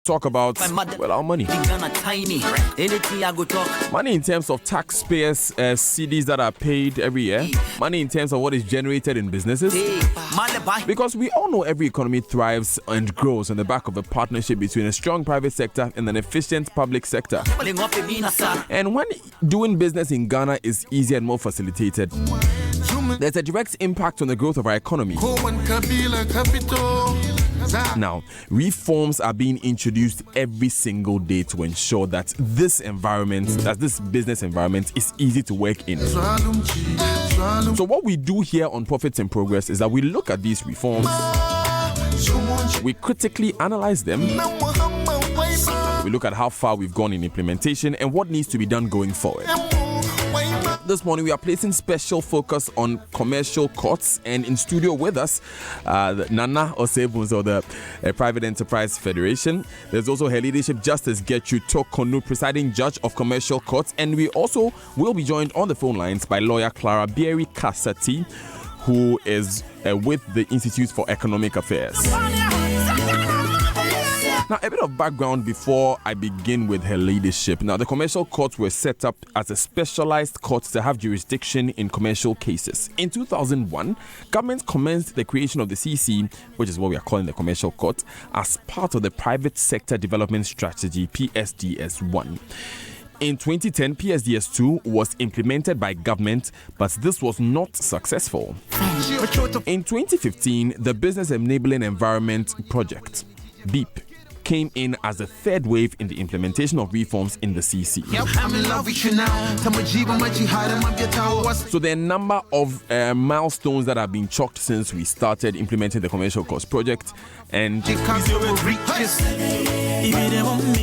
talk about, well, our money. Money in terms of taxpayers' CDs that are paid every year. Money in terms of what is generated in businesses. Because we all know every economy thrives and grows on the back of a partnership between a strong private sector and an efficient public sector. And when doing business in Ghana is easier and more facilitated, there's a direct impact on the growth of our economy. Now, reforms are being introduced every single day to ensure that this business environment is easy to work in. So what we do here on Profits in Progress is that we look at these reforms, we critically analyze them, we look at how far we've gone in implementation and what needs to be done going forward. This morning we are placing special focus on commercial courts, and in studio with us, Nana Osebun's of the Private Enterprise Federation. There's also Her Leadership Justice Gertrude Tokonu, presiding judge of commercial courts, and we also will be joined on the phone lines by lawyer Clara Bieri Kasati, who is with the Institute for Economic Affairs. Now, a bit of background before I begin with Her Leadership. Now, the commercial courts were set up as a specialized court to have jurisdiction in commercial cases. In 2001, government commenced the creation of the CC, which is what we are calling the commercial court, as part of the Private Sector Development Strategy, PSDS1. In 2010, PSDS2 was implemented by government, but this was not successful. In 2015, the Business Enabling Environment Project, BEEP, came in as the third wave in the implementation of reforms in the CC. So there are a number of milestones that have been chalked since we started implementing the Commercial Courts Project, and there are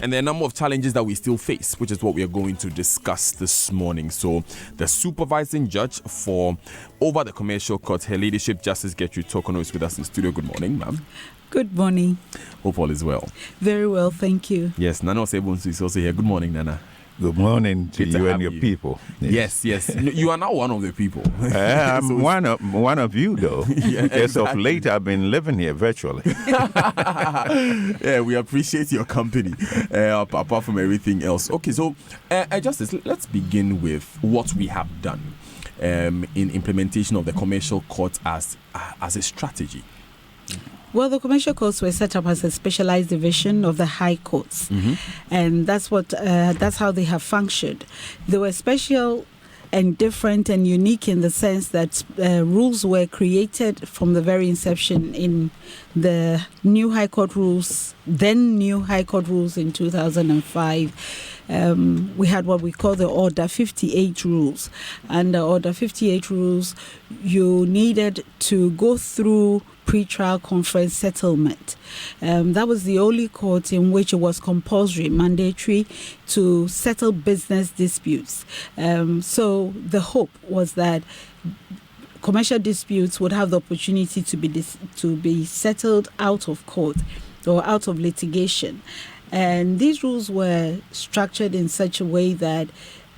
a number of challenges that we still face, which is what we are going to discuss this morning. So the supervising judge for over the Commercial Court, Her Leadership Justice Gertrude Tokonu, is with us in studio. Good morning, ma'am. Good morning. Hope all is well. Very well, thank you. Yes, Nana Osebunsu is also here. Good morning, Nana. Good morning to you and your people. Yes. You are now one of the people. I'm so one of you, though. Yeah, As of late, I've been living here virtually. Yeah, we appreciate your company, apart from everything else. Okay, so, Justice, let's begin with what we have done in implementation of the commercial court as a strategy. Well, the commercial courts were set up as a specialized division of the high courts, and that's how they have functioned. They were special and different and unique in the sense that rules were created from the very inception in the new High Court rules, then new High Court rules in 2005. We had what we call the Order 58 rules. And the Order 58 rules, you needed to go through pre-trial conference settlement. That was the only court in which it was compulsory, mandatory to settle business disputes. So the hope was that commercial disputes would have the opportunity to be settled out of court or out of litigation. And these rules were structured in such a way that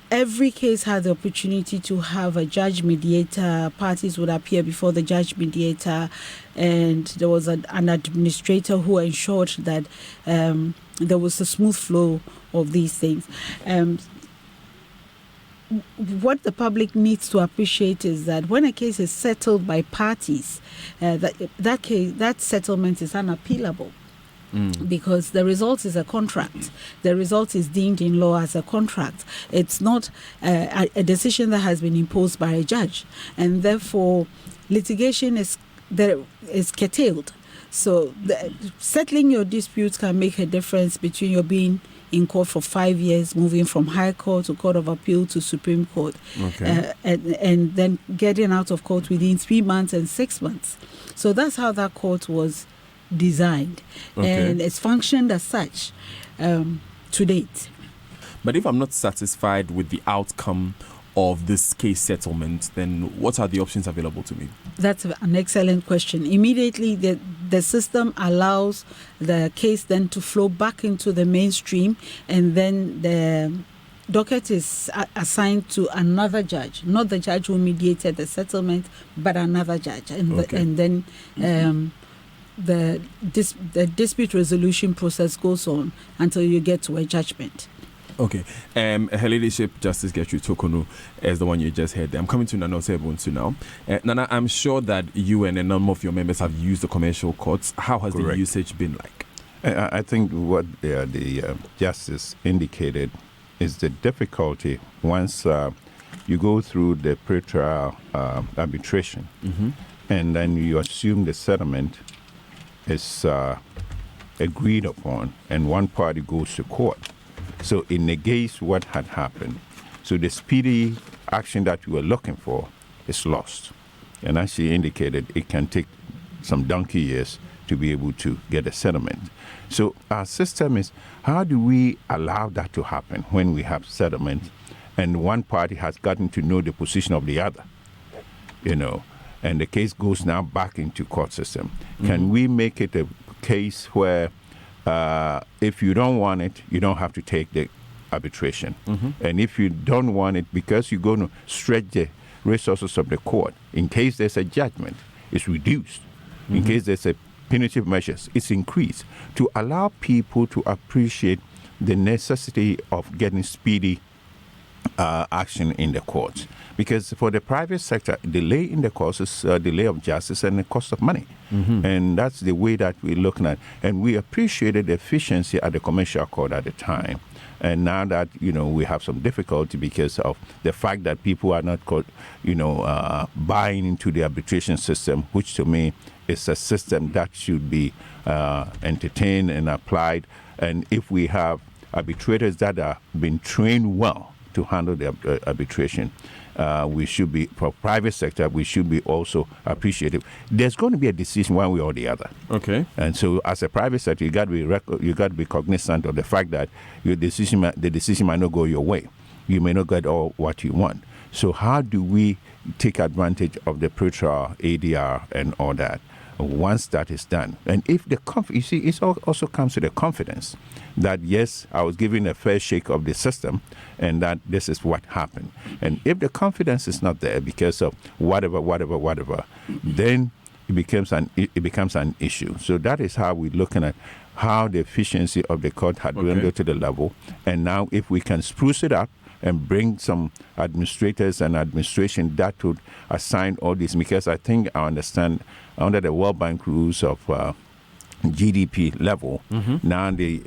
every case had the opportunity to have a judge mediator. Parties would appear before the judge mediator, and there was an administrator who ensured that there was a smooth flow of these things. What the public needs to appreciate is that when a case is settled by parties, that settlement is unappealable. Because the result is a contract. The result is deemed in law as a contract. It's not a decision that has been imposed by a judge. And therefore, litigation is curtailed. So settling your disputes can make a difference between your being in court for 5 years, moving from High Court to Court of Appeal to Supreme Court, and then getting out of court within 3 months and 6 months. So that's how that court was designed, and it's functioned as such to date. But if I'm not satisfied with the outcome of this case settlement, then what are the options available to me? That's an excellent question. Immediately, the system allows the case then to flow back into the mainstream, and then the docket is assigned to another judge, not the judge who mediated the settlement, but another judge, and then the dispute resolution process goes on until you get to a judgment. Okay. Her Ladyship Justice Gertrude Tokonu is the one you just heard. I'm coming to Nana Osei-Bonsu now. Nana, I'm sure that you and a number of your members have used the commercial courts. How has the usage been like? I think what the justice indicated is the difficulty once you go through the pre-trial arbitration, and then you assume the settlement is agreed upon, and one party goes to court. So it negates what had happened. So the speedy action that we were looking for is lost. And as she indicated, it can take some donkey years to be able to get a settlement. So our system is, how do we allow that to happen when we have settlement and one party has gotten to know the position of the other, and the case goes now back into court system? Can we make it a case where if you don't want it, you don't have to take the arbitration? And if you don't want it because you're going to stretch the resources of the court, in case there's a judgment, it's reduced. In case there's a punitive measures, it's increased, to allow people to appreciate the necessity of getting speedy action in the courts. Because for the private sector, delay in the courts is a delay of justice and the cost of money. And that's the way that we're looking at. And we appreciated the efficiency at the commercial court at the time. And now that, we have some difficulty because of the fact that people are not, buying into the arbitration system, which to me is a system that should be entertained and applied. And if we have arbitrators that are been trained well to handle the arbitration, we should be, for private sector, we should be also appreciative. There's going to be a decision one way or the other. Okay. And so as a private sector, you got to be cognizant of the fact that the decision might not go your way. You may not get all what you want. So how do we take advantage of the pre-trial ADR and all that once that is done? And if the it also comes to the confidence that, yes, I was given a fair shake of the system and that this is what happened. And if the confidence is not there because of whatever, then it becomes an issue. So that is how we're looking at how the efficiency of the court had dwindled to the level. And now if we can spruce it up and bring some administrators and administration that would assign all this, because I think I understand under the World Bank rules of GDP level, now the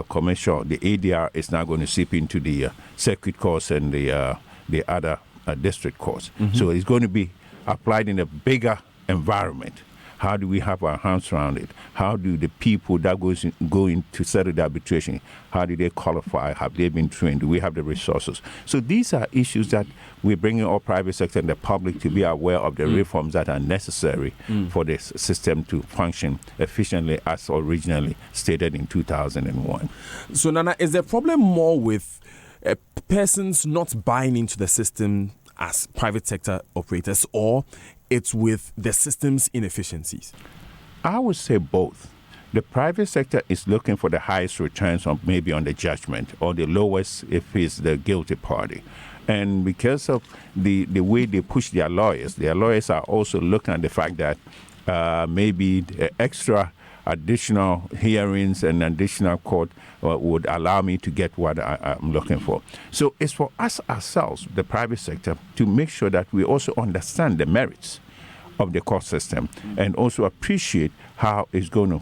commercial, the ADR is now going to seep into the circuit courts and the other district courts. So it's going to be applied in a bigger environment. How do we have our hands around it? How do the people that go in to settle the arbitration, how do they qualify? Have they been trained? Do we have the resources? So these are issues that we're bringing all private sector and the public to be aware of the reforms that are necessary for this system to function efficiently as originally stated in 2001. So, Nana, is the problem more with persons not buying into the system as private sector operators, or it's with the system's inefficiencies? I would say both. The private sector is looking for the highest returns on maybe on the judgment, or the lowest if it's the guilty party. And because of the way they push their lawyers are also looking at the fact that maybe extra additional hearings and additional court would allow me to get what I'm looking for. So it's for us ourselves, the private sector, to make sure that we also understand the merits of the court system and also appreciate how it's going to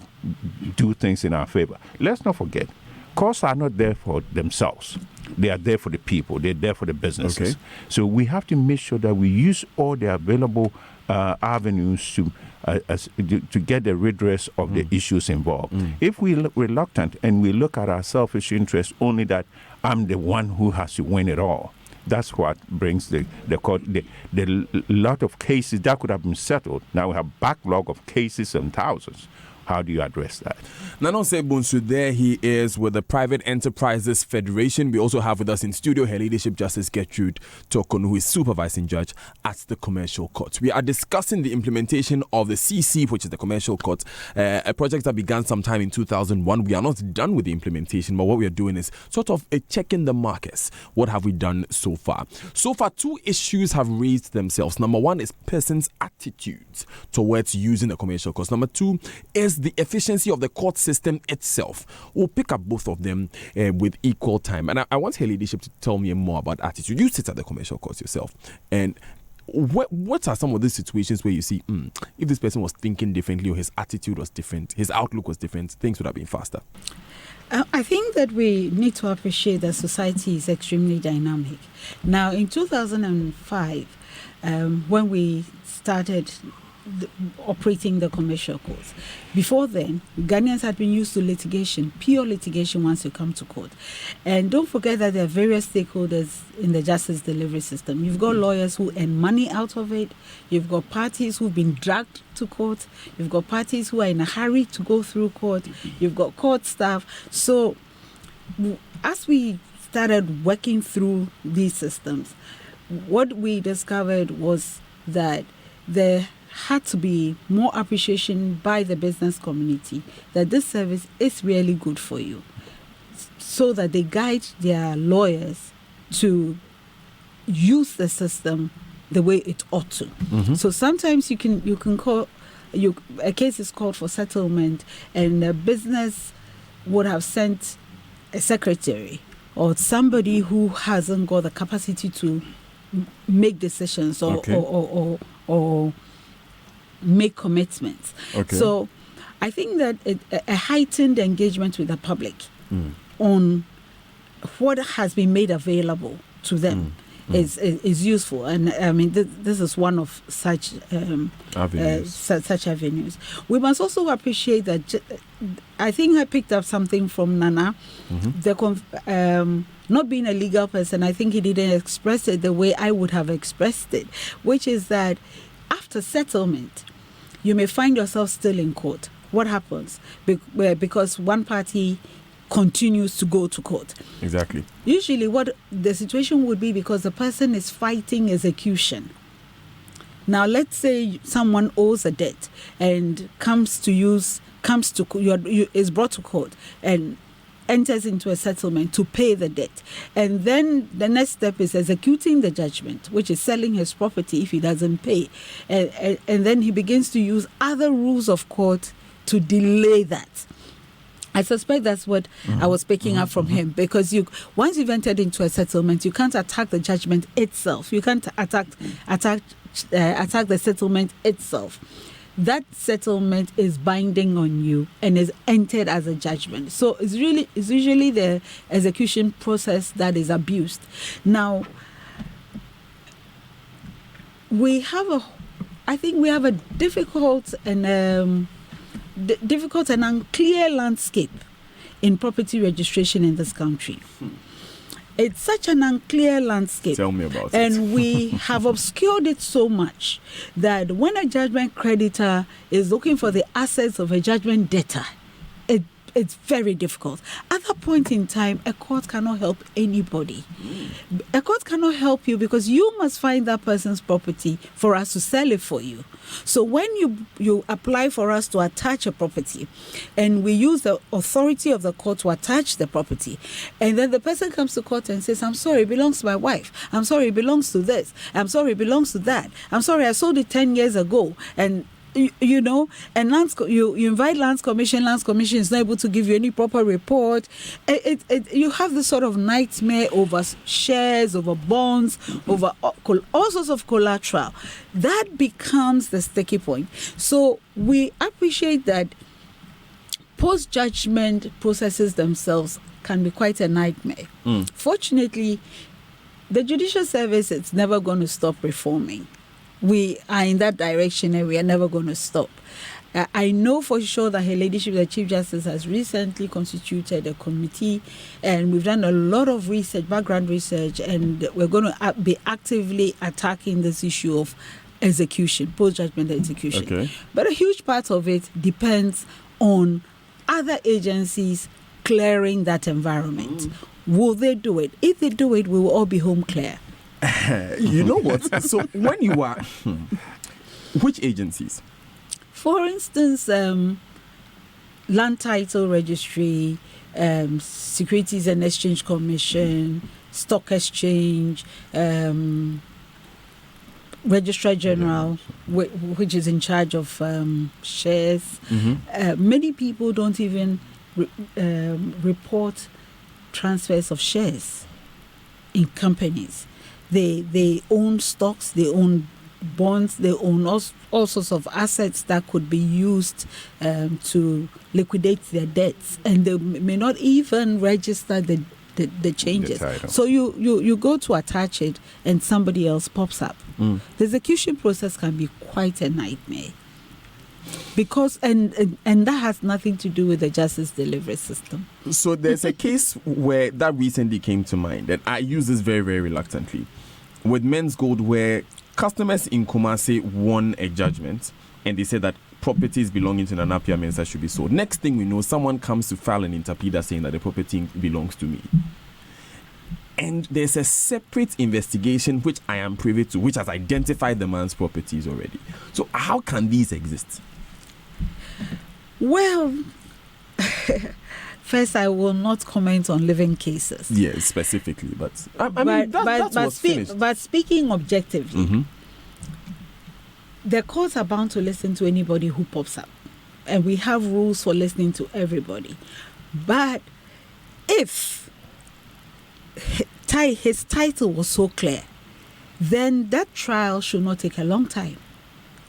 do things in our favor. Let's not forget, courts are not there for themselves. They are there for the people. They're there for the businesses. Okay. So we have to make sure that we use all the available avenues to get the redress of the issues involved. If we look reluctant and we look at our selfish interests only, that I'm the one who has to win it all, that's what brings the court, the lot of cases that could have been settled. Now we have backlog of cases and thousands. How do you address that? Nanonse Bonsu, there he is with the Private Enterprises Federation. We also have with us in studio Her Ladyship Justice Gertrude Tokon, who is supervising judge at the Commercial Court. We are discussing the implementation of the CC, which is the Commercial Court, a project that began sometime in 2001. We are not done with the implementation, but what we are doing is sort of checking the markers. What have we done so far? So far, two issues have raised themselves. Number one is persons' attitudes towards using the Commercial Court. Number two is the efficiency of the court system itself. We'll pick up both of them with equal time. And I want Her Ladyship to tell me more about attitude. You sit at the Commercial Court yourself. And what are some of these situations where you see, if this person was thinking differently or his attitude was different, his outlook was different, things would have been faster? I think that we need to appreciate that society is extremely dynamic. Now, in 2005, when we started operating the Commercial Courts. Before then, Ghanaians had been used to litigation, pure litigation once you come to court. And don't forget that there are various stakeholders in the justice delivery system. You've got lawyers who earn money out of it. You've got parties who've been dragged to court. You've got parties who are in a hurry to go through court. You've got court staff. So as we started working through these systems, what we discovered was that there had to be more appreciation by the business community that this service is really good for you, so that they guide their lawyers to use the system the way it ought to. Mm-hmm. So sometimes you can call a case is called for settlement, and a business would have sent a secretary or somebody who hasn't got the capacity to make decisions or make commitments. Okay. So I think that a heightened engagement with the public on what has been made available to them is useful. And I mean, this is one of such avenues. We must also appreciate that. I think I picked up something from Nana. Not being a legal person, I think he didn't express it the way I would have expressed it, which is that after settlement, you may find yourself still in court. What happens? Because one party continues to go to court. Exactly. Usually what the situation would be because the person is fighting execution. Now, let's say someone owes a debt and is brought to court and enters into a settlement to pay the debt. And then the next step is executing the judgment, which is selling his property if he doesn't pay. And then he begins to use other rules of court to delay that. I suspect that's what I was picking up from him, because once you've entered into a settlement, you can't attack the judgment itself. You can't attack the settlement itself. That settlement is binding on you and is entered as a judgment. So it's usually the execution process that is abused. Now, I think we have a difficult and unclear landscape in property registration in this country. It's such an unclear landscape. Tell me about it. And we have obscured it so much that when a judgment creditor is looking for the assets of a judgment debtor, it's very difficult. At that point in time, a court cannot help anybody. A court cannot help you because you must find that person's property for us to sell it for you. So when you apply for us to attach a property, and we use the authority of the court to attach the property, and then the person comes to court and says, I'm sorry, it belongs to my wife. I'm sorry, it belongs to this. I'm sorry, it belongs to that. I'm sorry, I sold it 10 years ago. And and you invite Lands Commission is not able to give you any proper report. You have this sort of nightmare over shares, over bonds, over all sorts of collateral. That becomes the sticky point. So we appreciate that post-judgment processes themselves can be quite a nightmare. Fortunately, the judicial service is never going to stop reforming. We are in that direction and we are never going to stop. I know for sure that Her Ladyship, the Chief Justice, has recently constituted a committee, and we've done a lot of research, background research, and we're going to be actively attacking this issue of execution, post-judgment execution. Okay. But a huge part of it depends on other agencies clearing that environment. Will they do it? If they do it, we will all be home clear. You know what? So when you are, which agencies? For instance, Land Title Registry, Securities and Exchange Commission, Stock Exchange, Registrar General, which is in charge of shares. Many people don't even report transfers of shares in companies. They own stocks, they own bonds, they own all sorts of assets that could be used to liquidate their debts, and they may not even register the changes. So you go to attach it and somebody else pops up. The execution process can be quite a nightmare, because and that has nothing to do with the justice delivery system. So there's a case where that recently came to mind, and I use this very, very reluctantly, with Men's Gold, where customers in Kumasi won a judgment and they said that properties belonging to Nana Appiah Mensah should be sold. Next thing we know, someone comes to file an interpleader saying that the property belongs to me. And there's a separate investigation which I am privy to, which has identified the man's properties already. So how can these exist? Well, first, I will not comment on living cases. Yes, specifically, but that's what's finished. But speaking objectively, the courts are bound to listen to anybody who pops up, and we have rules for listening to everybody. But if his title was so clear, then that trial should not take a long time.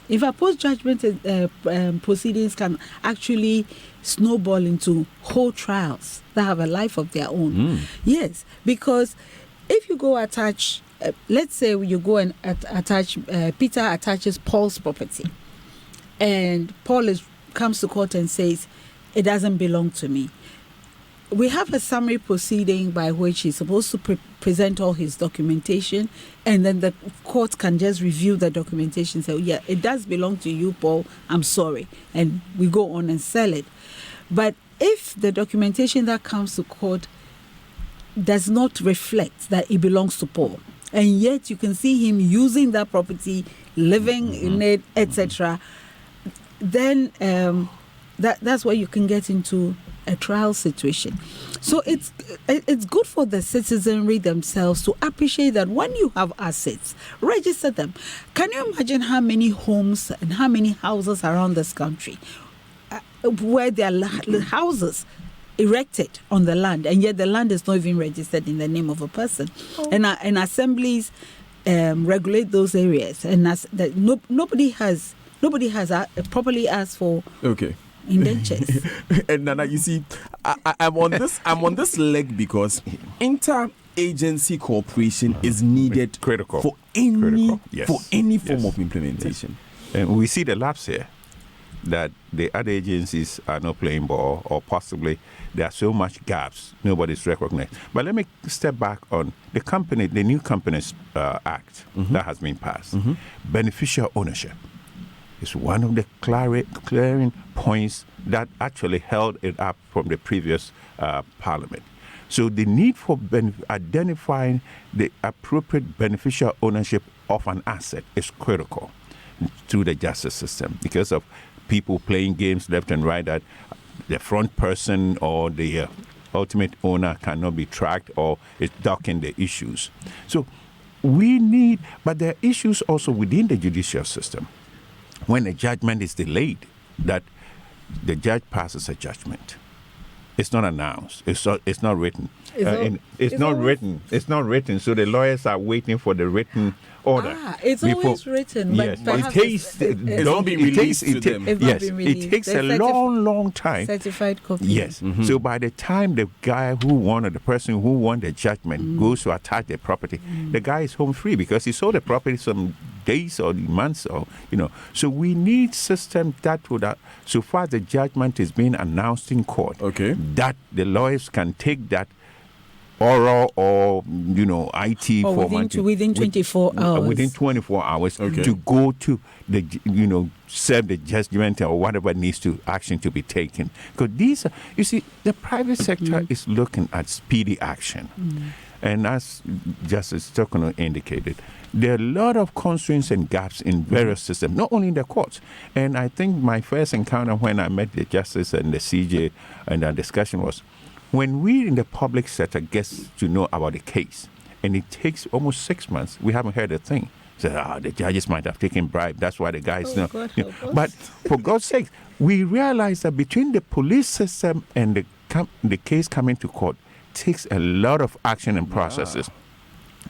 If a post-judgment proceedings can actually snowball into whole trials that have a life of their own. Yes, because if you go attach, let's say you go and attach, Peter attaches Paul's property, and Paul comes to court and says, it doesn't belong to me. We have a summary proceeding by which he's supposed to present all his documentation, and then the court can just review the documentation and say, yeah, it does belong to you, Paul, I'm sorry, and we go on and sell it. But if the documentation that comes to court does not reflect that it belongs to Paul, and yet you can see him using that property, living in it, etc., then that's where you can get into a trial situation. So it's good for the citizenry themselves to appreciate that when you have assets, register them. Can you imagine how many homes and how many houses around this country where there are houses erected on the land, and yet the land is not even registered in the name of a person? And assemblies regulate those areas, and nobody has properly asked for indentures. And Nana, you see, I'm on this leg because inter-agency cooperation is needed critical for any form Yes. of implementation. And we see the lapse here, that the other agencies are not playing ball, or possibly there are so much gaps nobody's recognized. But let me step back on the new Companies Act that has been passed. Beneficial ownership is one of the clearing points that actually held it up from the previous parliament. So the need for identifying the appropriate beneficial ownership of an asset is critical to the justice system, because of people playing games left and right, that the front person or the ultimate owner cannot be tracked, or it's ducking the issues. So but there are issues also within the judicial system. When a judgment is delayed, that the judge passes a judgment, it's not announced, it's not written. It's not written. So the lawyers are waiting for the written order. It's always written, but yes, it's not being released to them. Yes, it takes a long time. Certified copy. Yes. So by the time the guy the person who won the judgment goes to attach the property, the guy is home free because he sold the property some days or months, or So we need system that would, so far the judgment is being announced in court, okay, that the lawyers can take that oral or IT format within 24 hours. Within 24 hours to go to the serve the judgment or whatever needs to action to be taken. Because these are, you see, the private sector is looking at speedy action. And as Justice Tokono indicated, there are a lot of constraints and gaps in various systems, not only in the courts. And I think my first encounter when I met the justice and the CJ and our discussion was, when we in the public sector gets to know about the case, and it takes almost 6 months, we haven't heard a thing. So, the judges might have taken bribe. That's why the guys know. But for God's sake, we realize that between the police system and the case coming to court takes a lot of action and processes.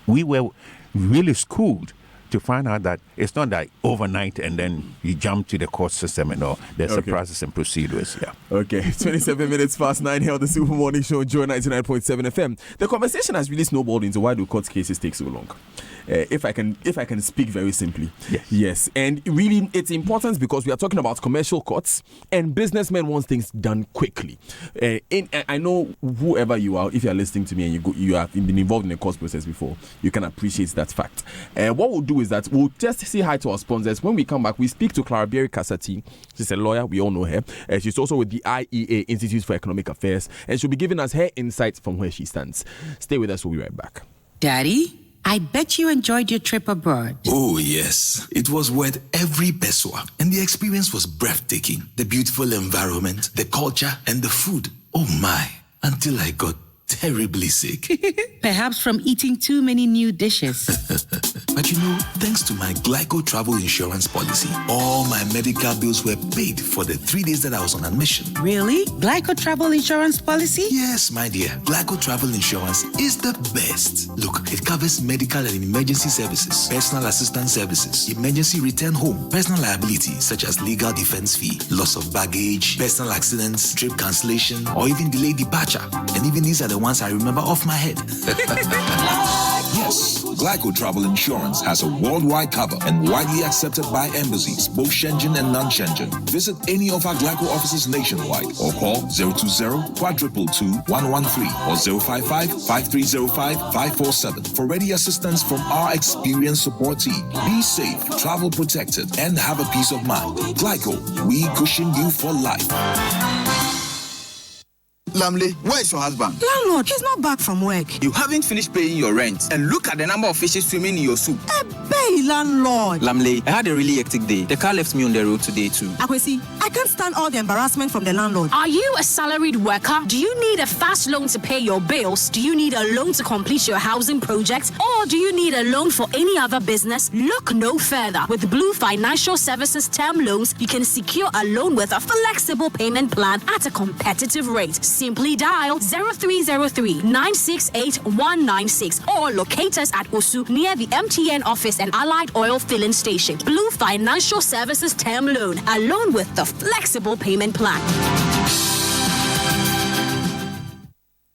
We were really schooled to find out that it's not that overnight and then you jump to the court system and all. There's a process and procedures. Yeah. Okay, 27 minutes past 9 here on the Super Morning Show, Joy 99.7 FM. The conversation has really snowballed into why do court cases take so long. If I can speak very simply. Yes. And really, it's important because we are talking about commercial courts and businessmen want things done quickly. I know whoever you are, if you are listening to me and you have been involved in the court process before, you can appreciate that fact. What we'll do is that we'll just say hi to our sponsors. When we come back, we speak to Clara Berry Kasati. She's a lawyer. We all know her. She's also with the IEA, Institute for Economic Affairs, and she'll be giving us her insights from where she stands. Stay with us. We'll be right back. Daddy, I bet you enjoyed your trip abroad. Oh, yes. It was worth every peso. And the experience was breathtaking. The beautiful environment, the culture, and the food. Oh, my. Until I got terribly sick. Perhaps from eating too many new dishes. But thanks to my Glyco travel insurance policy, all my medical bills were paid for the 3 days that I was on admission. Really? Glyco travel insurance policy? Yes, my dear. Glyco travel insurance is the best. Look, it covers medical and emergency services, personal assistance services, emergency return home, personal liability such as legal defense fee, loss of baggage, personal accidents, trip cancellation, or even delayed departure. And even these are the ones I remember off my head. Yes, Glyco Travel Insurance has a worldwide cover and widely accepted by embassies, both Shenzhen and non-Shenzhen. Visit any of our Glyco offices nationwide or call 020-422-113 or 055-5305-547 for ready assistance from our experienced support team. Be safe, travel protected, and have a peace of mind. Glyco, we cushion you for life. Lamle, where's your husband? Landlord, he's not back from work. You haven't finished paying your rent. And look at the number of fishes swimming in your soup. Hey, landlord. Lamle, I had a really hectic day. The car left me on the road today too. Akwesi, I can't stand all the embarrassment from the landlord. Are you a salaried worker? Do you need a fast loan to pay your bills? Do you need a loan to complete your housing project? Or do you need a loan for any other business? Look no further. With Blue Financial Services Term Loans, you can secure a loan with a flexible payment plan at a competitive rate. Simply dial 0303-968-196 or locate us at Osu near the MTN office and Allied Oil filling station. Blue Financial Services Term Loan, a loan with the flexible payment plan.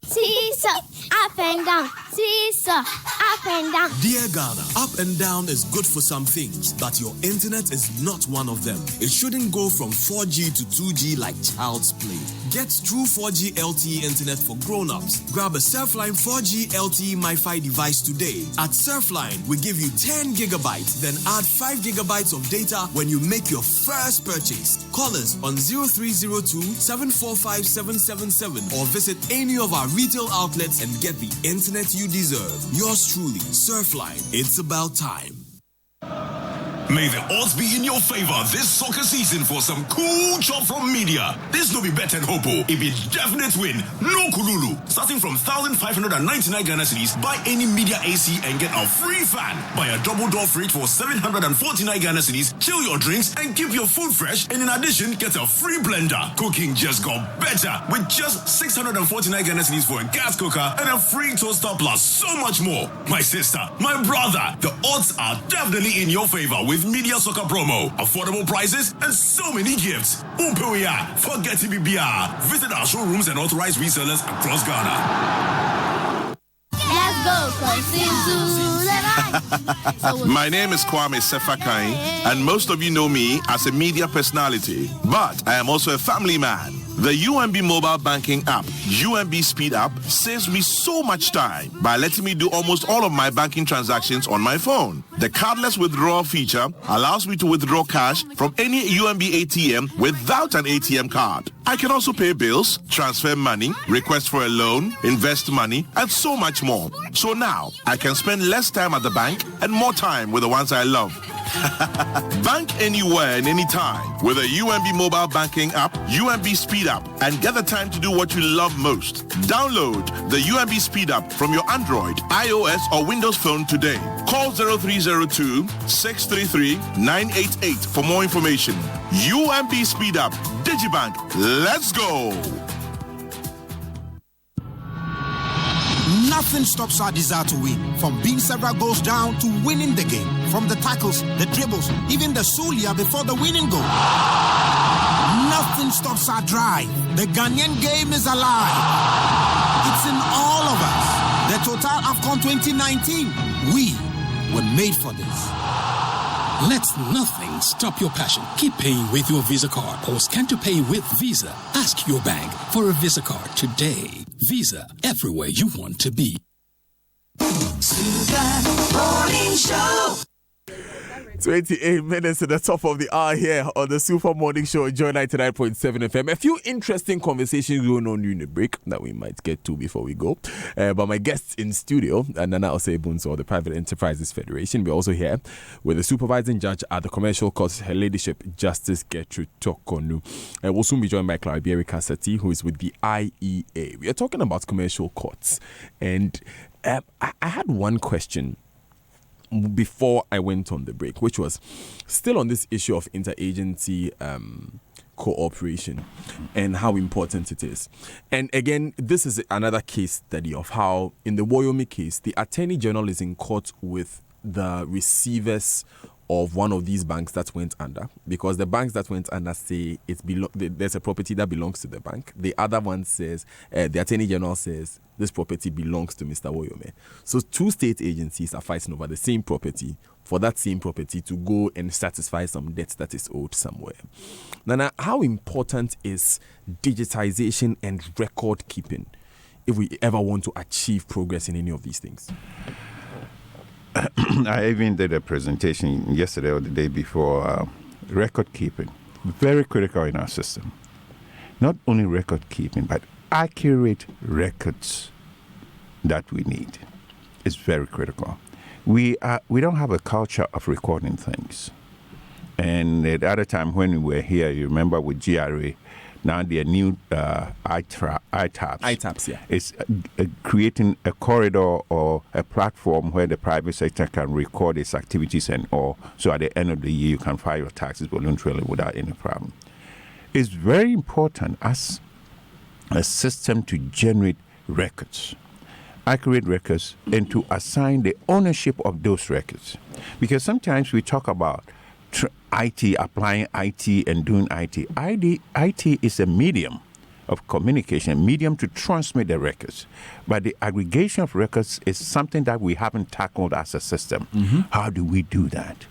Seesaw, up and down. Seesaw, up and down. Dear Ghana, up and down is good for some things, but your internet is not one of them. It shouldn't go from 4G to 2G like child's play. Get true 4G LTE internet for grown-ups. Grab a Surfline 4G LTE MiFi device today. At Surfline, we give you 10 gigabytes, then add 5 gigabytes of data when you make your first purchase. Call us on 0302-745-777 or visit any of our retail outlets and get the internet you deserve. Yours truly, Surfline. It's about time. May the odds be in your favor this soccer season for some cool chop from media. This no be bet and hopo. It be definite win. No kululu. Starting from 1,599 Ghana cedis, buy any media AC and get a free fan. Buy a double door fridge for 749 Ghana cedis. Chill your drinks and keep your food fresh. And in addition, get a free blender. Cooking just got better with just 649 Ghana cedis for a gas cooker and a free toaster plus so much more. My sister, my brother, the odds are definitely in your favor with Media Soccer promo, affordable prices, and so many gifts. Umpeoya, forget BBR. Visit our showrooms and authorized resellers across Ghana. Let's go, Consizu. My name is Kwame Sefakai, and most of you know me as a media personality, but I am also a family man. The UMB mobile banking app, UMB Speed App, saves me so much time by letting me do almost all of my banking transactions on my phone. The cardless withdrawal feature allows me to withdraw cash from any UMB ATM without an ATM card. I can also pay bills, transfer money, request for a loan, invest money, and so much more. So now, I can spend less time at the bank and more time with the ones I love. Bank anywhere and anytime with a UMB mobile banking app, UMB Speed App, and get the time to do what you love most. Download the UMB Speed App from your Android, iOS, or Windows phone today. Call 0302-633-988 for more information. UMB Speed App, Digibank, let's go! Nothing stops our desire to win. From being several goals down to winning the game. From the tackles, the dribbles, even the Sulia before the winning goal. Nothing stops our drive. The Ghanaian game is alive. It's in all of us. The Total AFCON 2019. We were made for this. Let nothing stop your passion. Keep paying with your Visa card or scan to pay with Visa. Ask your bank for a Visa card today. Visa, everywhere you want to be. Super Morning Show. 28 minutes to the top of the hour here on the Super Morning Show, Joy 99.7 FM. A few interesting conversations going on during the break that we might get to before we go. But my guests in studio, Nana Osei-Bunso of the Private Enterprises Federation. We're also here with the supervising judge at the Commercial Court, Her Ladyship Justice Gertrude Tokonu. We'll soon be joined by Claudia Kasati, who is with the IEA. We are talking about commercial courts. And I had one question before I went on the break, which was still on this issue of interagency cooperation and how important it is. And again, this is another case study of how, in the Woyomi case, the Attorney General is in court with the receivers of one of these banks that went under, because the banks that went under say there's a property that belongs to the bank. The other one says, the Attorney General says, this property belongs to Mr. Woyome. So two state agencies are fighting over the same property, for that same property to go and satisfy some debt that is owed somewhere. Nana, how important is digitization and record keeping if we ever want to achieve progress in any of these things? I even did a presentation yesterday or the day before, record keeping. Very critical in our system. Not only record keeping, but accurate records that we need. It's very critical. We don't have a culture of recording things. And at the other time when we were here, you remember with GRA, now their new ITAPs, yeah. It's creating a corridor or a platform where the private sector can record its activities and all. So at the end of the year, you can file your taxes voluntarily without any problem. It's very important as a system to generate records, accurate records, and to assign the ownership of those records. Because sometimes we talk about IT, applying IT and doing IT. IT is a medium of communication, medium to transmit the records. But the aggregation of records is something that we haven't tackled as a system. Mm-hmm. How do we do that?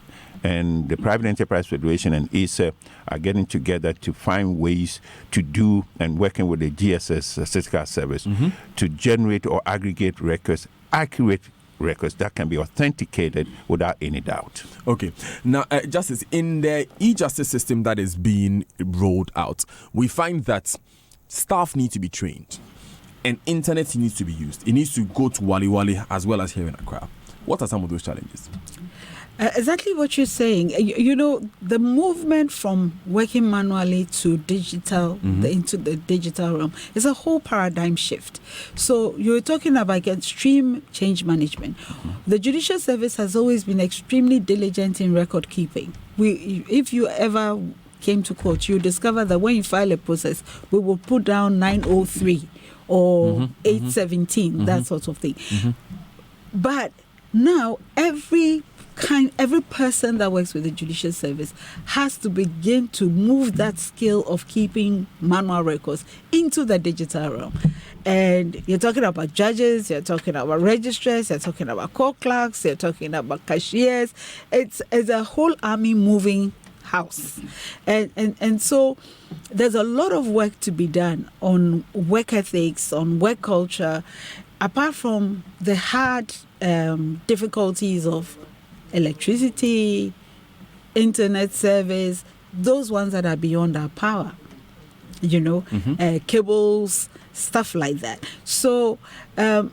And the Private Enterprise Federation and ISA are getting together to find ways to do, and working with the GSS Statistical Service, mm-hmm. to generate or aggregate records, accurate records that can be authenticated without any doubt. Okay. Now, Justice, in the e-justice system that is being rolled out, we find that staff need to be trained and internet needs to be used. It needs to go to Wali Wali as well as here in Accra. What are some of those challenges? Exactly what you're saying. You know, the movement from working manually to digital, mm-hmm. into the digital realm, is a whole paradigm shift. So you're talking about extreme change management. Mm-hmm. The Judicial Service has always been extremely diligent in record keeping. If you ever came to court, you discover that when you file a process, we will put down 903 or mm-hmm. 817, mm-hmm. that sort of thing. Mm-hmm. But now every person that works with the Judicial Service has to begin to move that skill of keeping manual records into the digital realm. And you're talking about judges, you're talking about registrars, you're talking about court clerks, you're talking about cashiers. It's a whole army moving house. And so there's a lot of work to be done on work ethics, on work culture, apart from the hard difficulties of electricity, internet service, those ones that are beyond our power, cables, stuff like that. So I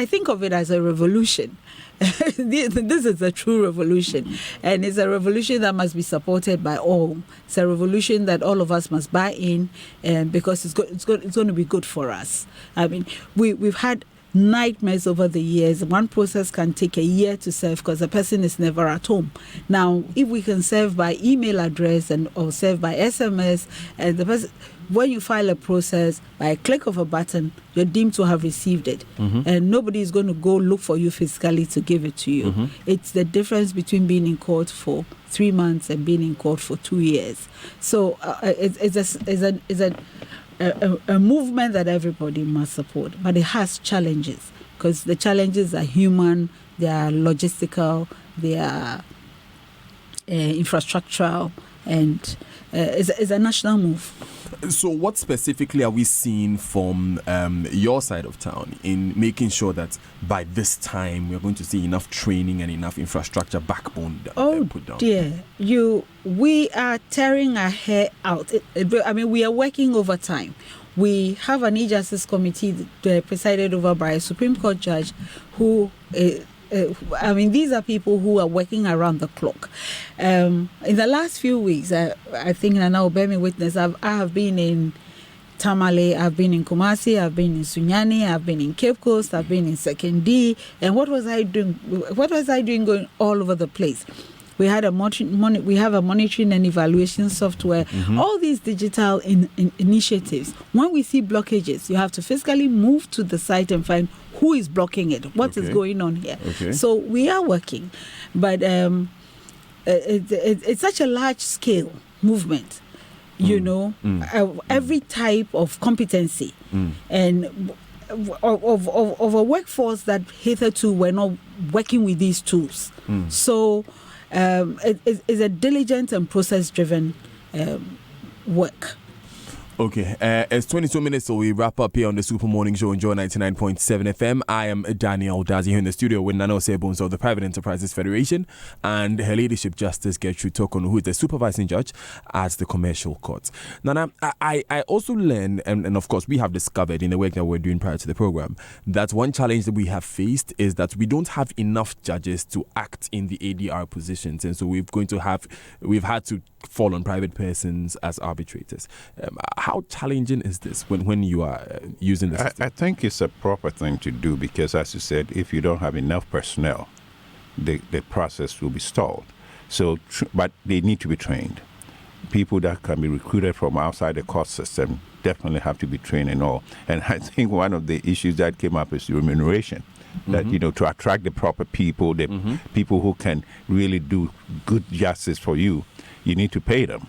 think of it as a revolution. This is a true revolution, and it's a revolution that must be supported by all. It's a revolution that all of us must buy in, because it's going to be good for us. I mean, we've had nightmares over the years. One process can take a year to serve because the person is never at home. Now, if we can serve by email address or serve by SMS, and the person, when you file a process, by a click of a button, you're deemed to have received it. And nobody is going to go look for you physically to give it to you. It's the difference between being in court for 3 months and being in court for 2 years. So it's a movement that everybody must support, but it has challenges, because the challenges are human, they are logistical, they are infrastructural, and it's a national move. So what specifically are we seeing from your side of town in making sure that by this time we're going to see enough training and enough infrastructure backbone put down? Dear, we are tearing our hair out. I mean, we are working overtime. We have an e-justice committee presided over by a Supreme Court judge who... these are people who are working around the clock. In the last few weeks, I think Nana will bear me witness, I have been in Tamale, I've been in Kumasi, I've been in Sunyani, I've been in Cape Coast, I've been in Sekondi. And what was I doing? What was I doing going all over the place? We had we have a monitoring and evaluation software. All these digital initiatives. When we see blockages, you have to physically move to the site and find who is blocking it, what is going on here. So we are working, but it's such a large scale movement. Every type of competency and of a workforce that hitherto were not working with these tools. So it's a diligent and process-driven work. Okay, it's 22 minutes, so we wrap up here on the Super Morning Show on Joy 99.7 FM. I am Daniel Dazi here in the studio with Nana Osei-Bones of the Private Enterprises Federation and Her Ladyship Justice Gertrude Tokonu, who is the supervising judge at the Commercial Court. Nana, I also learned, and of course we have discovered in the work that we're doing prior to the program, that one challenge that we have faced is that we don't have enough judges to act in the ADR positions, and so we've had to fall on private persons as arbitrators. How challenging is this when you are using the system? I think it's a proper thing to do because, as you said, if you don't have enough personnel, the process will be stalled. So, but they need to be trained. People that can be recruited from outside the court system definitely have to be trained and all. And I think one of the issues that came up is remuneration. That, to attract the proper people, the people who can really do good justice for you, you need to pay them.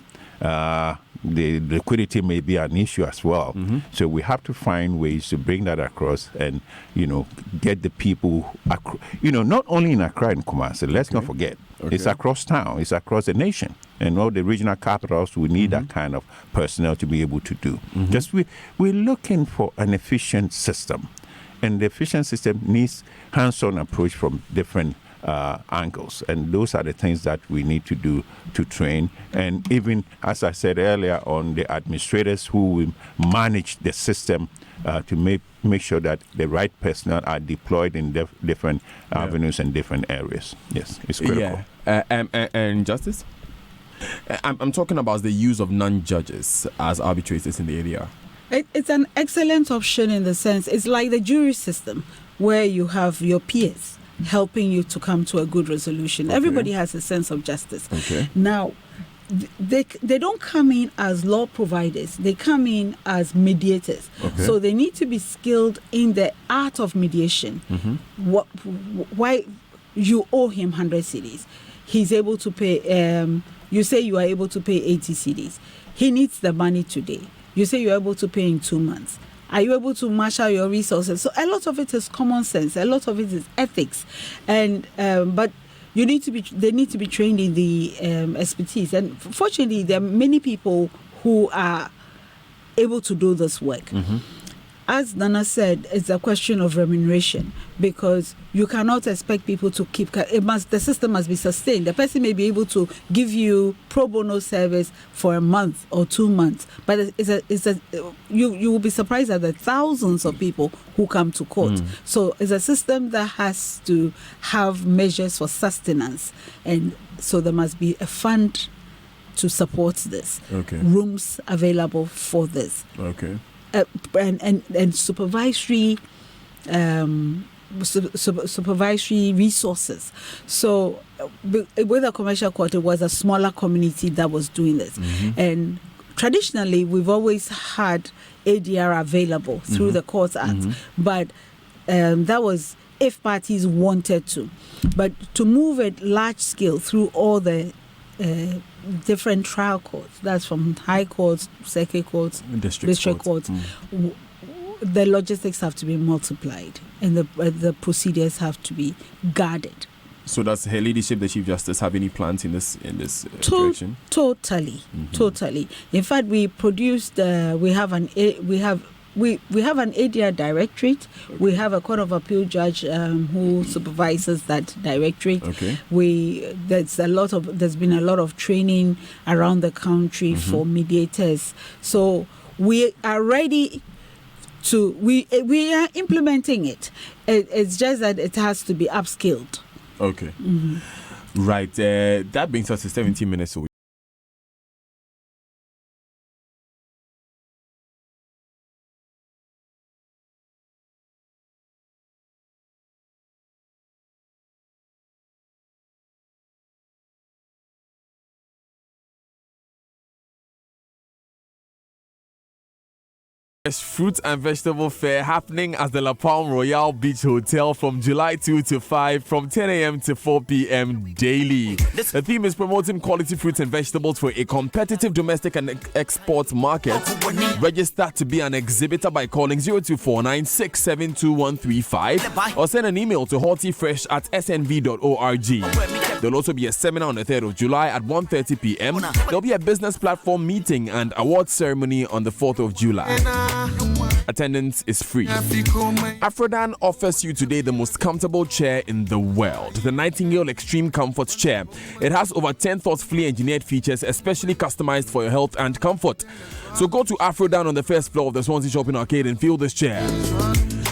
The liquidity may be an issue as well. So we have to find ways to bring that across and, get the people, not only in Accra and Kumasi, let's not forget, it's across town, it's across the nation. And all the regional capitals, we need that kind of personnel to be able to do. Just we're looking for an efficient system. And the efficient system needs hands-on approach from different angles. And those are the things that we need to do to train. And even, as I said earlier, on the administrators who will manage the system to make sure that the right personnel are deployed in different avenues and different areas. Yes, it's critical. And Justice? I'm talking about the use of non-judges as arbitrators in the ADR. It's an excellent option in the sense, it's like the jury system where you have your peers helping you to come to a good resolution. Everybody has a sense of justice. Now, they don't come in as law providers. They come in as mediators. So they need to be skilled in the art of mediation. Why you owe him 100 cedis. He's able to pay, you say you are able to pay 80 cedis. He needs the money today. You say you're able to pay in 2 months. Are you able to marshal your resources? So a lot of it is common sense. A lot of it is ethics, and but they need to be trained in the expertise. And fortunately, there are many people who are able to do this work. Mm-hmm. As Nana said, it's a question of remuneration, because you cannot expect people to keep. The system must be sustained. The person may be able to give you pro bono service for a month or 2 months, but you will be surprised at the thousands of people who come to court. So it's a system that has to have measures for sustenance, and so there must be a fund to support this. Okay. Rooms available for this. Okay. And supervisory supervisory resources. So with a commercial court, it was a smaller community that was doing this. Mm-hmm. And traditionally, we've always had ADR available through the Courts Act, but that was if parties wanted to. But to move it large scale through all the different trial courts, that's from high courts, circuit courts, district courts, the logistics have to be multiplied, and the procedures have to be guarded. So does Her Ladyship, the Chief Justice, have any plans in this direction? Totally. In fact, we produced. We have an ADR directorate. Okay. We have a Court of Appeal judge who supervises that directorate. Okay. There's been a lot of training around the country for mediators. So we are ready to. We are implementing it. It's just that it has to be upskilled. Okay. Right. That brings us to 17 minutes away. Fruit and Vegetable Fair happening at the La Palme Royal Beach Hotel from July 2 to 5 from 10 a.m. to 4 p.m. daily. The theme is promoting quality fruits and vegetables for a competitive domestic and export market. Register to be an exhibitor by calling 0249672135 or send an email to hortifresh@snv.org. There'll also be a seminar on the 3rd of July at 1:30 p.m. There'll be a business platform meeting and award ceremony on the 4th of July. Attendance is free. Afrodan offers you today the most comfortable chair in the world, the Nightingale Extreme Comfort Chair. It has over 10 thoughtfully engineered features, especially customized for your health and comfort. So go to Afrodan on the first floor of the Swansea Shopping Arcade and feel this chair.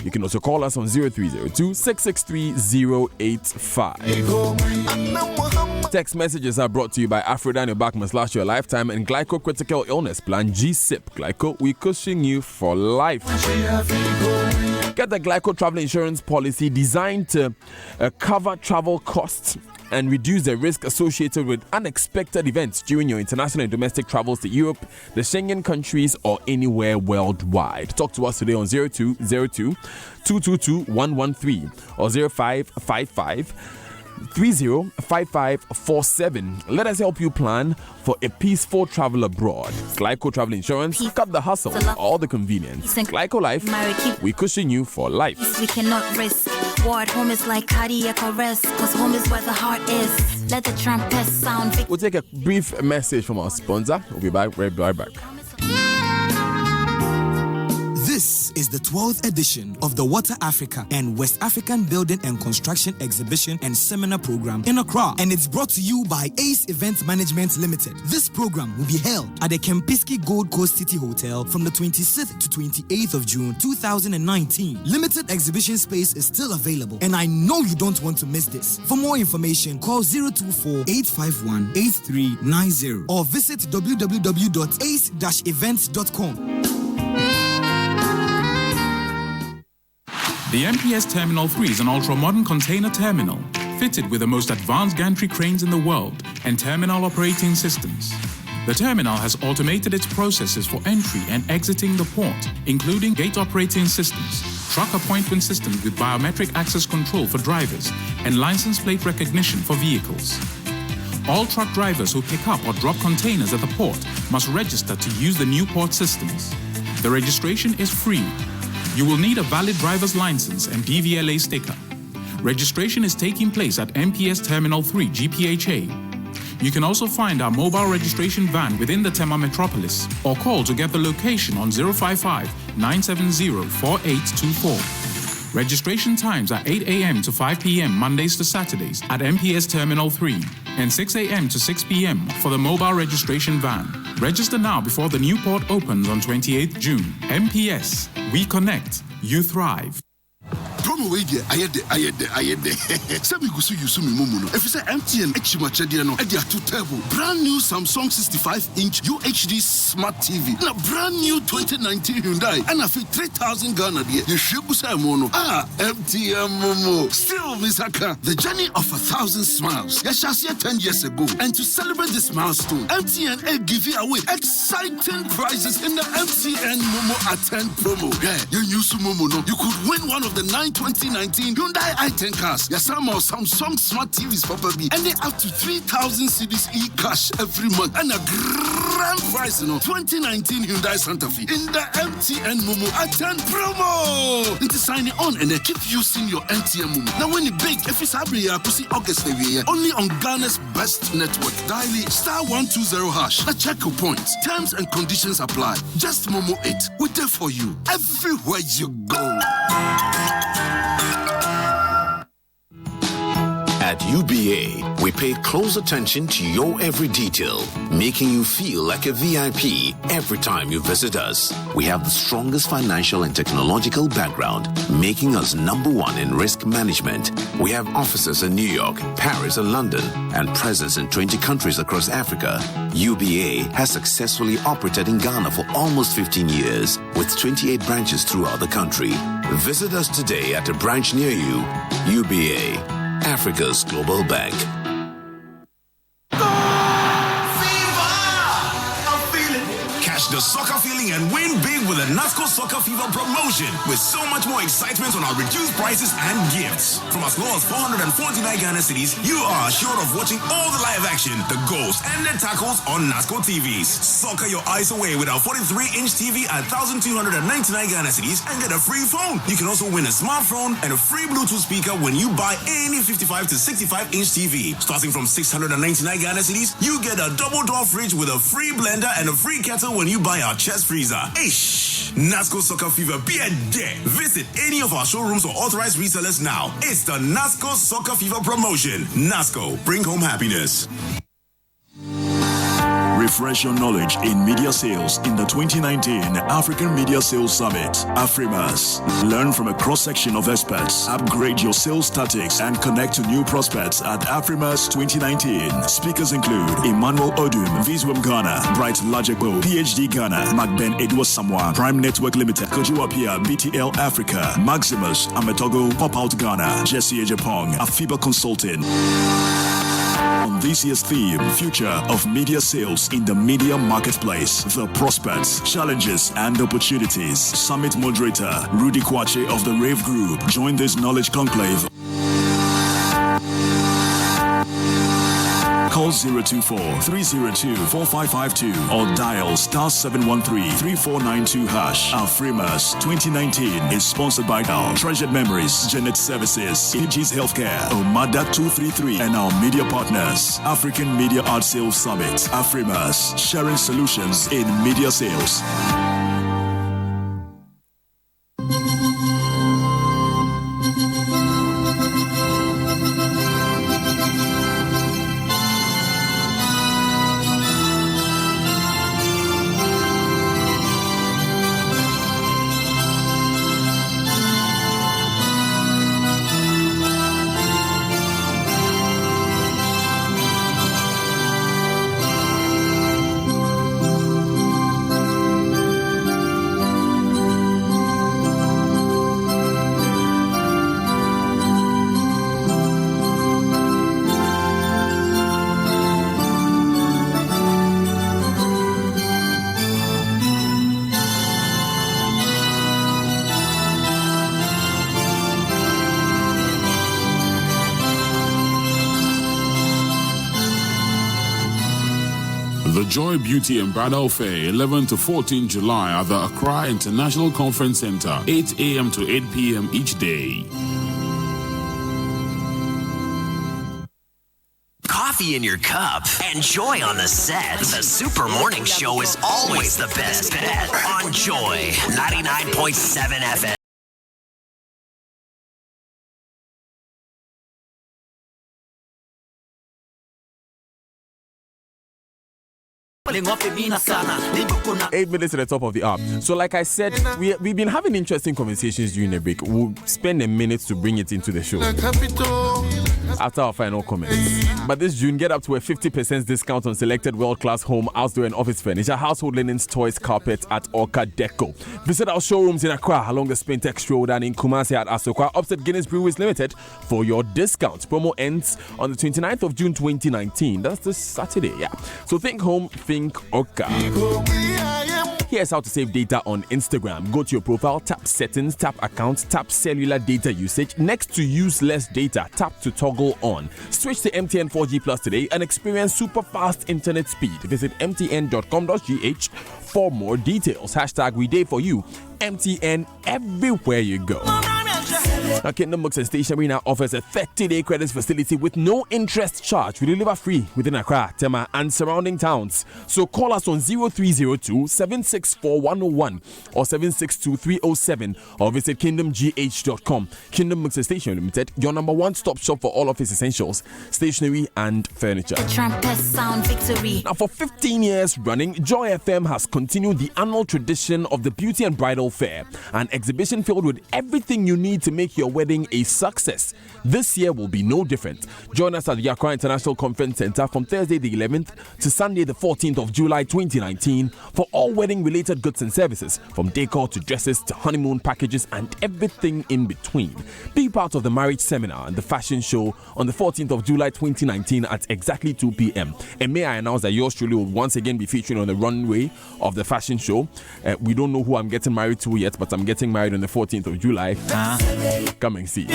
You can also call us on 0302-663-085. Text messages are brought to you by Afrodan. Your back must last your lifetime, and Glyco Critical Illness Plan GSIP. Glyco, we cushion you for life. Get the Glyco travel insurance policy designed to cover travel costs and reduce the risk associated with unexpected events during your international and domestic travels to Europe, the Schengen countries, or anywhere worldwide. Talk to us today on 0202-222-113 or 0555-305547. Let us help you plan for a peaceful travel abroad. Glyco Travel Insurance, cut the hustle, all the convenience. Glyco Life, we cushion you for life. We cannot risk. War at home is like cardiac arrest, cause home is where the heart is. Let the trumpet sound. We'll take a brief message from our sponsor. We'll be back, right back. This is the 12th edition of the Water Africa and West African Building and Construction Exhibition and Seminar Program in Accra, and it's brought to you by Ace Event Management Limited. This program will be held at the Kempinski Gold Coast City Hotel from the 26th to 28th of June 2019. Limited exhibition space is still available, and I know you don't want to miss this. For more information, call 024-851-8390 or visit www.ace-events.com. The MPS Terminal 3 is an ultra-modern container terminal fitted with the most advanced gantry cranes in the world and terminal operating systems. The terminal has automated its processes for entry and exiting the port, including gate operating systems, truck appointment systems with biometric access control for drivers, and license plate recognition for vehicles. All truck drivers who pick up or drop containers at the port must register to use the new port systems. The registration is free. You will need a valid driver's license and DVLA sticker. Registration is taking place at MPS Terminal 3 GPHA. You can also find our mobile registration van within the Tema Metropolis or call to get the location on 055-970-4824. Registration times are 8 a.m. to 5 p.m. Mondays to Saturdays at MPS Terminal 3 and 6 a.m. to 6 p.m. for the mobile registration van. Register now before the new port opens on 28th June. MPS, we connect, you thrive. Promo way there, I had the. Some you use me mumu. If it's MTN Echimachedia no, Edia two turbo, brand new Samsung 65-inch UHD smart TV, and a brand new 2019 Hyundai, and a 3,000 Ghana there. You should say mono. MTN Momo. Still, Misaka, the journey of 1,000 smiles. Yashasya 10 years ago, and to celebrate this milestone, MTN give you away exciting prizes in the MTN Momo at 10 promo. Yeah, you use Momo no, you could win one of the 2019 Hyundai i10 cars. Yes, some or Samsung smart TVs for baby, and they up to 3,000 cedis e-cash every month, and a grand prize, 2019 Hyundai Santa Fe in the MTN Momo at 10 promo. Into signing on and they keep using your MTN Momo. Now when you big, if it's August only on Ghana's best network. Dial *120#. Now check your points. Terms and conditions apply. Just Momo it. We're there for you everywhere you go. At UBA, we pay close attention to your every detail, making you feel like a VIP every time you visit us. We have the strongest financial and technological background, making us #1 in risk management. We have offices in New York, Paris, and London, and presence in 20 countries across Africa. UBA has successfully operated in Ghana for almost 15 years, with 28 branches throughout the country. Visit us today at a branch near you. UBA, Africa's global bank. Catch the soccer feeling and win big with the NASCO Soccer Fever promotion, with so much more excitement on our reduced prices and gifts. From as low as 449 Ghana cedis, you are assured of watching all the live action, the goals, and the tackles on NASCO TVs. Soccer your eyes away with our 43-inch TV at 1,299 Ghana cedis and get a free phone. You can also win a smartphone and a free Bluetooth speaker when you buy any 55 to 65-inch TV. Starting from 699 Ghana cedis, you get a double-door fridge with a free blender and a free kettle when you buy our chest freezer. Ish! NASCO Soccer Fever, be a day. Visit any of our showrooms or authorized resellers now. It's the NASCO Soccer Fever promotion. NASCO, bring home happiness. Refresh your knowledge in media sales in the 2019 African Media Sales Summit, AFRIMAS. Learn from a cross-section of experts, upgrade your sales tactics, and connect to new prospects at AFRIMAS 2019. Speakers include Emmanuel Odum, Viswem Ghana, Bright Lajekbo, PhD Ghana, Macben Edward Samoa, Prime Network Limited, Kojiwapia, BTL Africa, Maximus, Ametogo, Pop Out Ghana, Jesse Ejapong, Afiba Consulting. On this year's theme, Future of Media Sales in the Media Marketplace, the prospects, challenges, and opportunities. Summit moderator, Rudy Kwache of the Rave Group. Join this knowledge conclave. Call 024-302-4552 or dial *713-3492#. AFRIMAS 2019 is sponsored by our Treasured Memories, Janet Services, Aegis Healthcare, Omada 233, and our media partners. African Media Art Sales Summit, AFRIMAS, sharing solutions in media sales. Joy Beauty and Bridal Fair 11 to 14 July at the Accra International Conference Center, 8 a.m. to 8 p.m. each day. Coffee in your cup and Joy on the set. The Super Morning Show is always the best bet on Joy 99.7 FM. Eight minutes at the top of the hour. So like I said, we've been having interesting conversations during the break. We'll spend a minute to bring it into the show after our final comments. But this June, get up to a 50% discount on selected world-class home, outdoor and office furniture, household linens, toys, carpet at Orca Deco. Visit our showrooms in Accra along the Spintex Road and in Kumasi at Asokwa, opposite Guinness Breweries Limited for your discount. Promo ends on the 29th of June 2019. That's this Saturday, yeah. So think home, think Orca. Here's how to save data on Instagram. Go to your profile, tap settings, tap accounts, tap cellular data usage. Next to use less data, tap to toggle on. Switch to MTN 4G Plus today and experience super fast internet speed. Visit mtn.com.gh for more details. Hashtag we day for you. MTN everywhere you go. Now, Kingdom Books and Stationery now offers a 30-day credit facility with no interest charge. We deliver free within Accra, Tema, and surrounding towns. So call us on 0302 764 101 or 762 307 or visit kingdomgh.com. Kingdom Books and Stationery Limited, your number one stop shop for all office essentials, stationery and furniture. Trumpet sound victory. Now, for 15 years running, Joy FM has continued the annual tradition of the Beauty and Bridal Fair, an exhibition filled with everything you need to make your wedding a success. This year will be no different. Join us at the Accra International Conference Center from Thursday the 11th to Sunday the 14th of July 2019 for all wedding related goods and services, from decor to dresses to honeymoon packages and everything in between. Be part of the marriage seminar and the fashion show on the 14th of July 2019 at exactly 2 p.m. And may I announce that yours truly will once again be featuring on the runway of the fashion show. We don't know who I'm getting married to yet, but I'm getting married on the 14th of July. Come and see.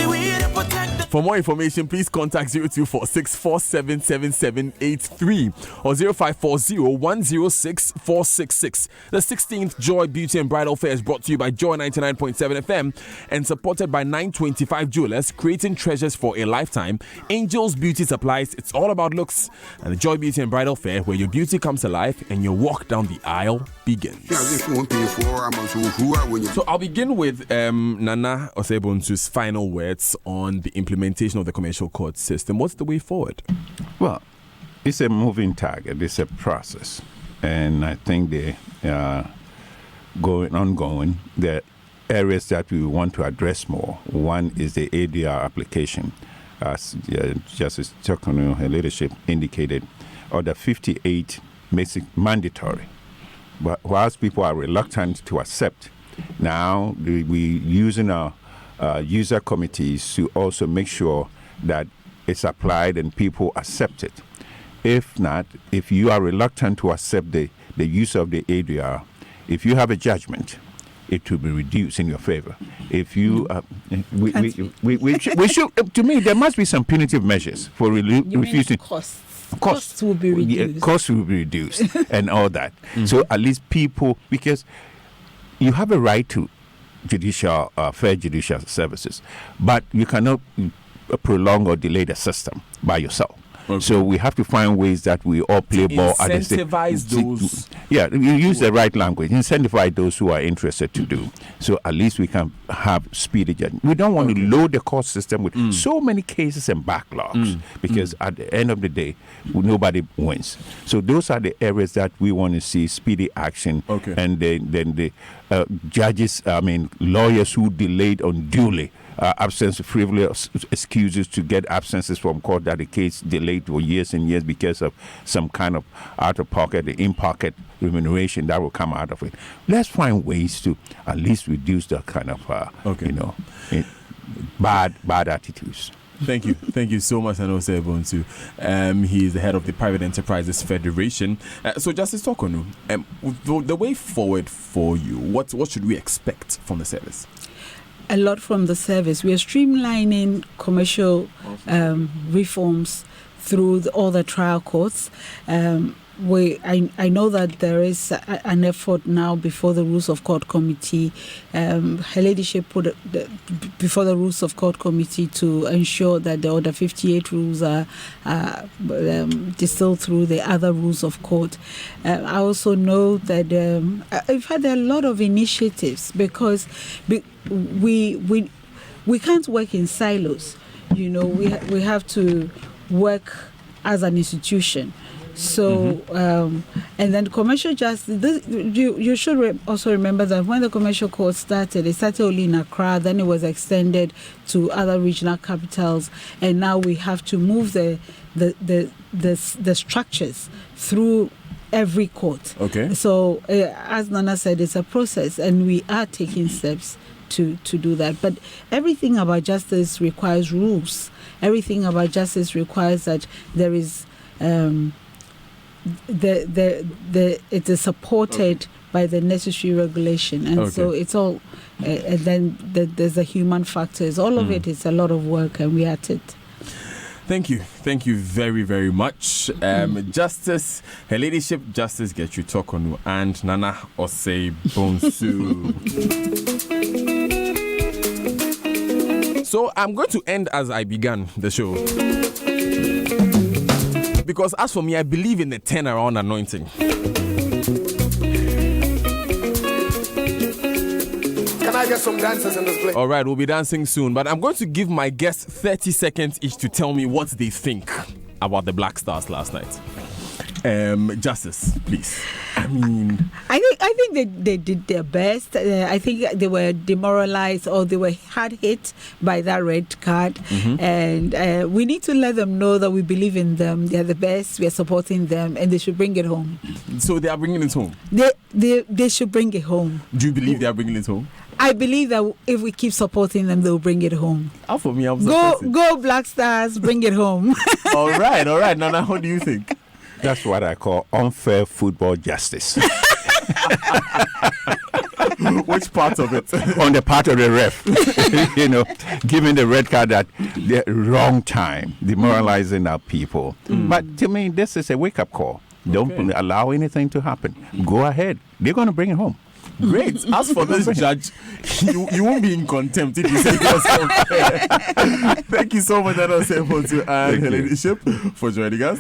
For more information, please contact 0246477783 or 0540106466. The 16th Joy Beauty and Bridal Fair is brought to you by Joy 99.7 FM and supported by 925 Jewelers, creating treasures for a lifetime. Angels Beauty Supplies, it's all about looks. And the Joy Beauty and Bridal Fair, where your beauty comes alive and your walk down the aisle begins. So I'll begin with Nana Osebonsu's final words on the implementation of the commercial court system. What's the way forward? Well, it's a moving target. It's a process. And I think they are ongoing. There are areas that we want to address more. One is the ADR application. As Justice Chokono, her leadership indicated, Order 58 makes it mandatory. But whilst people are reluctant to accept, now we're using our user committees to also make sure that it's applied and people accept it. If not, if you are reluctant to accept the use of the ADR, if you have a judgment, it will be reduced in your favor. If you, we should. To me, there must be some punitive measures for refusing. Costs will be reduced. Costs will be reduced and all that. Mm-hmm. So at least people, because you have a right to fair judicial services, but you cannot prolong or delay the system by yourself. Okay. So we have to find ways that we all play ball at the same. Incentivize those. Yeah, you use the right language. Incentivize those who are interested to do. So at least we can have speedy judgment. We don't want to load the court system with so many cases and backlogs because at the end of the day, nobody wins. So those are the areas that we want to see speedy action. Okay. And then the judges, lawyers who delayed unduly. Absence of frivolous excuses to get absences from court that the case delayed for years and years because of some kind of out-of-pocket, in-pocket remuneration that will come out of it. Let's find ways to at least reduce the kind of, bad attitudes. Thank you. Thank you so much, Anose Bonsu. He is the head of the Private Enterprises Federation. So, Justice Chokono, the way forward for you, what should we expect from the service? A lot from the service. We are streamlining commercial reforms through all the trial courts. I know that there is an effort now before the Rules of Court Committee. Her ladyship put before the Rules of Court Committee to ensure that the Order 58 rules are distilled through the other rules of court. I also know that we've had a lot of initiatives because we can't work in silos. We have to work as an institution. So, and then commercial justice, you should also remember that when the commercial court started, it started only in Accra, then it was extended to other regional capitals, and now we have to move the structures through every court. Okay. So, as Nana said, it's a process, and we are taking steps to do that. But everything about justice requires rules. Everything about justice requires that there is it is supported by the necessary regulation, and so it's all and then there's a human factors. All of it is a lot of work, and we are at it. Thank you very, very much. Justice, Her Ladyship Justice Getru Tokonu and Nana Osei Bonsu. So I'm going to end as I began the show. Because as for me, I believe in the turnaround anointing. Can I get some dancers in this place? All right, we'll be dancing soon. But I'm going to give my guests 30 seconds each to tell me what they think about the Black Stars last night. Justice, please. I think they did their best. I think they were demoralized or they were hard hit by that red card. And we need to let them know that we believe in them. They're the best. We are supporting them, and they should bring it home. So they are bringing it home? They should bring it home. Do you believe they are bringing it home? I believe that if we keep supporting them, they'll bring it home. For me, go Black Stars, bring it home. All right. Nana, what do you think? That's what I call unfair football justice. Which part of it? On the part of the ref. Giving the red card at the wrong time, demoralizing our people. But to me, this is a wake-up call. Don't allow anything to happen. Go ahead. They're going to bring it home. Great. As for this judge, you won't be in contempt if you say it was unfair. Thank you so much, Nana Osei Bonsu and Her Ladyship, for joining us.